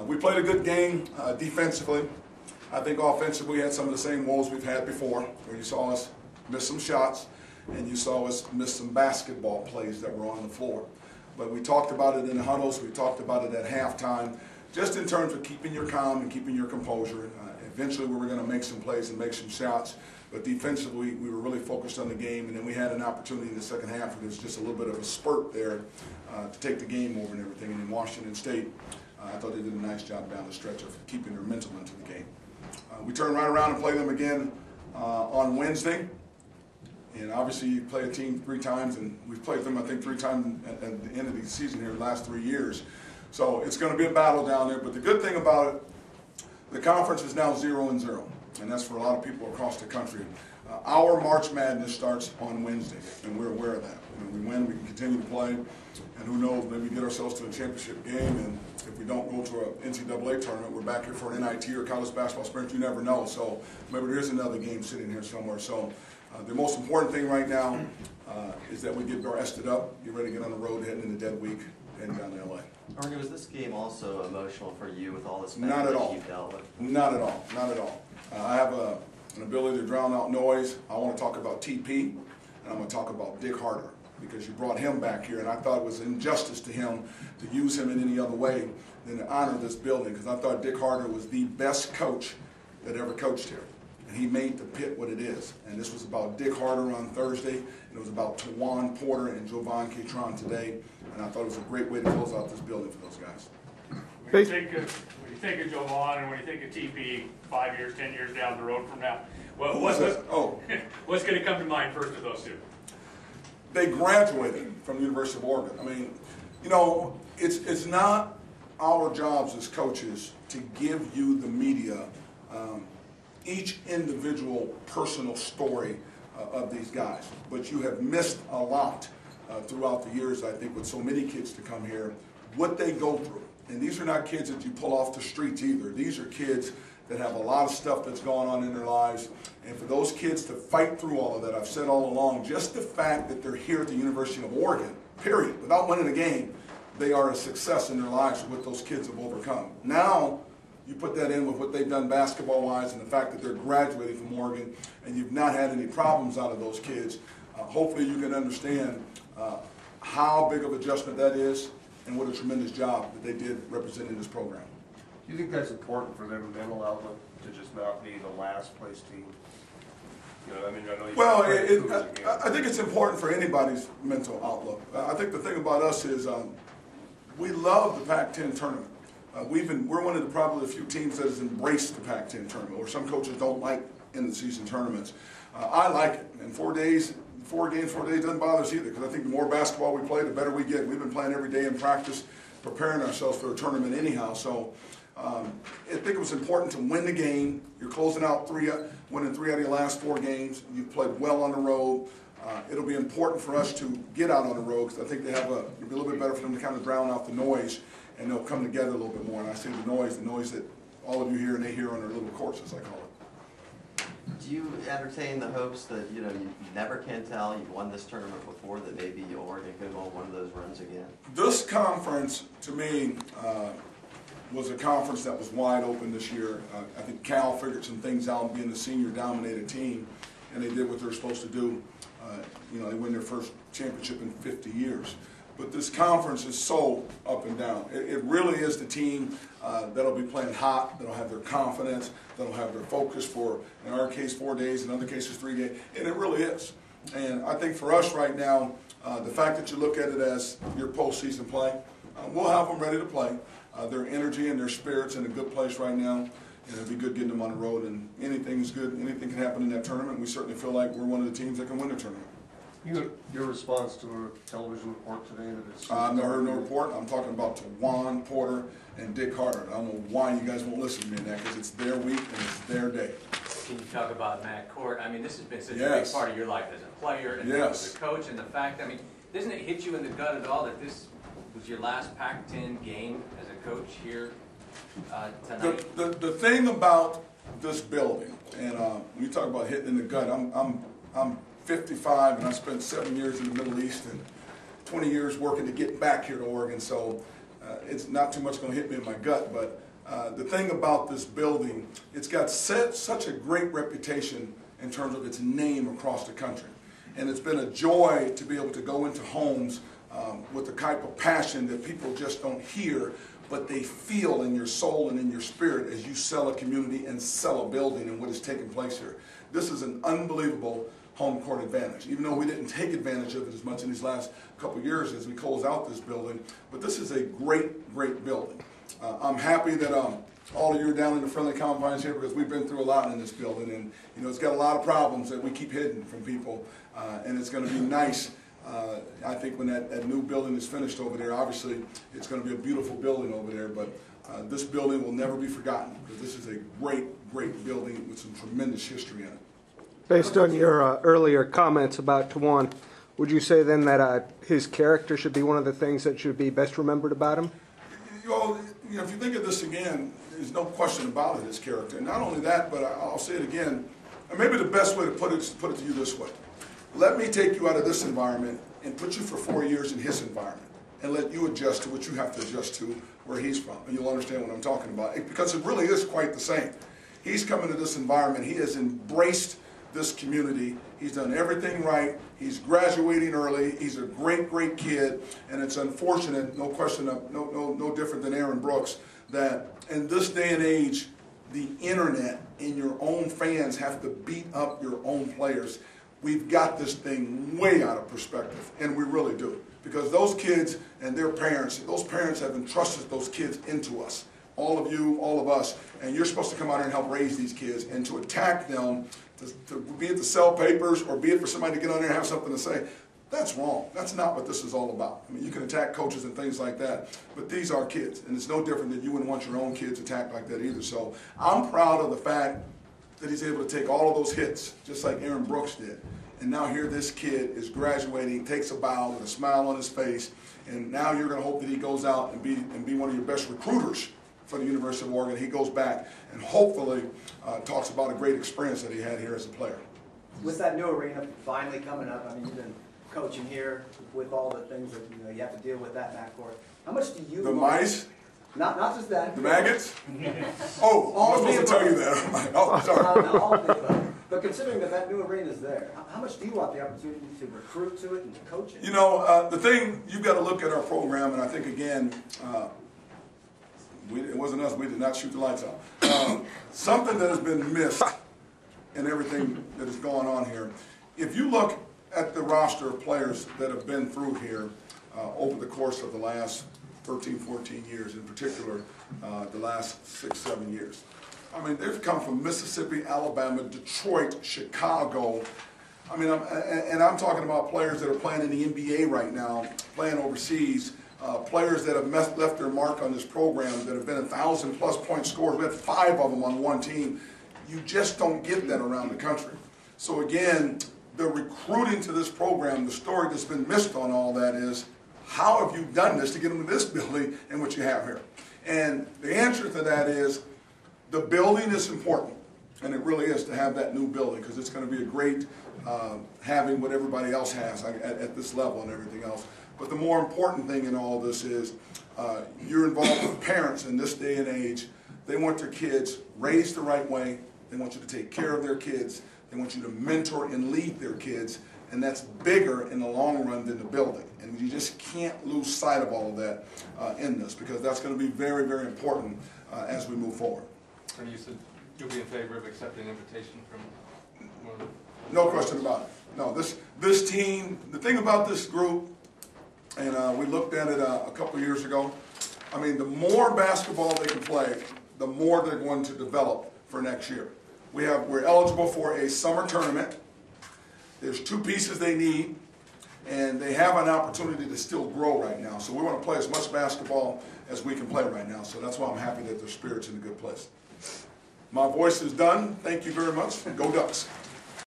We played a good game defensively. I think offensively we had some of the same woes we've had before, where you saw us miss some shots and you saw us miss some basketball plays that were on the floor. But we talked about it in the huddles, we talked about it at halftime, just in terms of keeping your calm and keeping your composure. Eventually we were going to make some plays and make some shots, but defensively we were really focused on the game, and then we had an opportunity in the second half where there was just a little bit of a spurt there to take the game over and everything. And in Washington State, I thought they did a nice job down the stretch of keeping their mental into the game. We turned right around and played them again on Wednesday. And obviously you play a team 3 times, and we've played them I think 3 times at the end of the season here the last 3 years. So it's going to be a battle down there. But the good thing about it, the conference is now 0-0. And that's for a lot of people across the country. Our March Madness starts on Wednesday, and we're aware of that. When we win, we can continue to play, and who knows, maybe we get ourselves to a championship game, and if we don't go to an NCAA tournament, we're back here for an NIT or college basketball sprint. You never know. So maybe there is another game sitting here somewhere. So the most important thing right now is that we get rested up, get ready to get on the road, heading into dead week, heading down to LA. Ernie, was this game also emotional for you with all this Not at all. you've dealt with? Not at all. Not at all. I have an ability to drown out noise. I want to talk about TP, and I'm going to talk about Dick Harder, because you brought him back here, and I thought it was injustice to him to use him in any other way than to honor this building, because I thought Dick Harder was the best coach that ever coached here. And he made the pit what it is. And this was about Dick Harder on Thursday, and it was about Tawan Porter and Jovan Catron today. And I thought it was a great way to close out this building for those guys. When you think of Jovan and when you think of TP 5 years, 10 years down the road from now, what's going to come to mind first of those two? They graduated from the University of Oregon. I mean, you know, it's not our jobs as coaches to give you, the media, each individual personal story of these guys. But you have missed a lot throughout the years, I think, with so many kids to come here, what they go through. And these are not kids that you pull off the streets either. These are kids that have a lot of stuff that's going on in their lives. And for those kids to fight through all of that, I've said all along, just the fact that they're here at the University of Oregon, period, without winning a game, they are a success in their lives with what those kids have overcome. Now, you put that in with what they've done basketball-wise and the fact that they're graduating from Oregon, and you've not had any problems out of those kids. Hopefully you can understand how big of an adjustment that is and what a tremendous job that they did representing this program. Do you think that's important for their mental outlook to just not be the last place team? You know, I mean, I know you. Well, I think it's important for anybody's mental outlook. I think the thing about us is we love the Pac-10 tournament. We're one of the probably the few teams that has embraced the Pac-10 tournament, or some coaches don't like end-of-season tournaments. I like it, and 4 days, 4 games, 4 days doesn't bother us either, because I think the more basketball we play, the better we get. We've been playing every day in practice, preparing ourselves for a tournament anyhow. So I think it was important to win the game. You're closing out winning 3 out of your last 4 games. You've played well on the road. It'll be important for us to get out on the road, because I think it'll be a little bit better for them to kind of drown out the noise, and they'll come together a little bit more. And I say the noise that all of you hear and they hear on their little courts, as I call it. Do you entertain the hopes that, you never can tell, you've won this tournament before, that maybe Oregon could go on one of those runs again? This conference, to me, was a conference that was wide open this year. I think Cal figured some things out, being the senior-dominated team, and they did what they were supposed to do. They win their first championship in 50 years. But this conference is so up and down. It really is the team that'll be playing hot, that'll have their confidence, that'll have their focus for, in our case, 4 days, in other cases 3 days, and it really is. And I think for us right now, the fact that you look at it as your postseason play, we'll have them ready to play. Their energy and their spirit's in a good place right now, and it'll be good getting them on the road, and anything's good, anything can happen in that tournament. We certainly feel like we're one of the teams that can win the tournament. Your response to a television report today that it's... I've never heard no report. I'm talking about Tawan Porter and Dick Harder. I don't know why you guys won't listen to me in that, because it's their week and it's their day. Can you talk about Matt Court? I mean, this has been such a big part of your life as a player and as a coach, and the fact, I mean, doesn't it hit you in the gut at all that this was your last Pac-10 game as a coach here tonight? The thing about this building, and when you talk about hitting in the gut, I'm 55, and I spent 7 years in the Middle East and 20 years working to get back here to Oregon, so it's not too much going to hit me in my gut, but the thing about this building, it's got such a great reputation in terms of its name across the country. And it's been a joy to be able to go into homes with the type of passion that people just don't hear, but they feel in your soul and in your spirit as you sell a community and sell a building and what is taking place here. This is an unbelievable home court advantage, even though we didn't take advantage of it as much in these last couple of years as we close out this building. But this is a great, great building. I'm happy that all of you are down in the friendly confines here because we've been through a lot in this building, and you know it's got a lot of problems that we keep hidden from people, and it's going to be nice. I think when that new building is finished over there, obviously it's going to be a beautiful building over there, but this building will never be forgotten because this is a great, great building with some tremendous history in it. Based on your earlier comments about Tawan, would you say then that his character should be one of the things that should be best remembered about him? Well, you know, if you think of this again, there's no question about it, his character. And not only that, but I'll say it again, and maybe the best way to put it is to put it to you this way. Let me take you out of this environment and put you for 4 years in his environment and let you adjust to what you have to adjust to where he's from. And you'll understand what I'm talking about, because it really is quite the same. He's come into this environment. He has embraced this community. He's done everything right. He's graduating early. He's a great, great kid. And it's unfortunate, no question, no different than Aaron Brooks, that in this day and age, the internet and your own fans have to beat up your own players. We've got this thing way out of perspective, and we really do. Because those kids and their parents, those parents have entrusted those kids into us. All of you, all of us, and you're supposed to come out here and help raise these kids, and to attack them, be it to sell papers or be it for somebody to get on there and have something to say, that's wrong. That's not what this is all about. I mean, you can attack coaches and things like that, but these are kids, and it's no different that you wouldn't want your own kids attacked like that either. So I'm proud of the fact that he's able to take all of those hits, just like Aaron Brooks did. And now here this kid is graduating, takes a bow with a smile on his face, and now you're going to hope that he goes out and be one of your best recruiters for the University of Oregon. He goes back and hopefully talks about a great experience that he had here as a player. With that new arena finally coming up, I mean, you've been coaching here with all the things that you have to deal with that backcourt. How much do you? The mice. Not just that. The maggots. Oh, I was supposed to tell you that. Oh, sorry. No, all of the above. But considering that new arena is there, how much do you want the opportunity to recruit to it and to coach it? You know, the thing, you've got to look at our program, and I think, again, it wasn't us. We did not shoot the lights out. Something that has been missed in everything that has gone on here. If you look at the roster of players that have been through here over the course of the last 13, 14 years, in particular, the last 6, 7 years. I mean, they've come from Mississippi, Alabama, Detroit, Chicago. I mean, I'm talking about players that are playing in the NBA right now, playing overseas, players that have left their mark on this program that have been 1,000-plus point scorers. We had 5 of them on one team. You just don't get that around the country. So again, the recruiting to this program, the story that's been missed on all that is, how have you done this to get them to this building and what you have here? And the answer to that is, the building is important, and it really is to have that new building, because it's going to be a great having what everybody else has at this level and everything else. But the more important thing in all of this is you're involved with parents in this day and age. They want their kids raised the right way. They want you to take care of their kids. They want you to mentor and lead their kids. And that's bigger in the long run than the building. And you just can't lose sight of all of that in this, because that's going to be very, very important as we move forward. And you said you'll be in favor of accepting an invitation from one of the... No question about it. No, this team, the thing about this group, and we looked at it a couple of years ago, I mean, the more basketball they can play, the more they're going to develop for next year. We're eligible for a summer tournament. There's 2 pieces they need, and they have an opportunity to still grow right now. So we want to play as much basketball as we can play right now. So that's why I'm happy that their spirit's in a good place. My voice is done. Thank you very much. Go Ducks.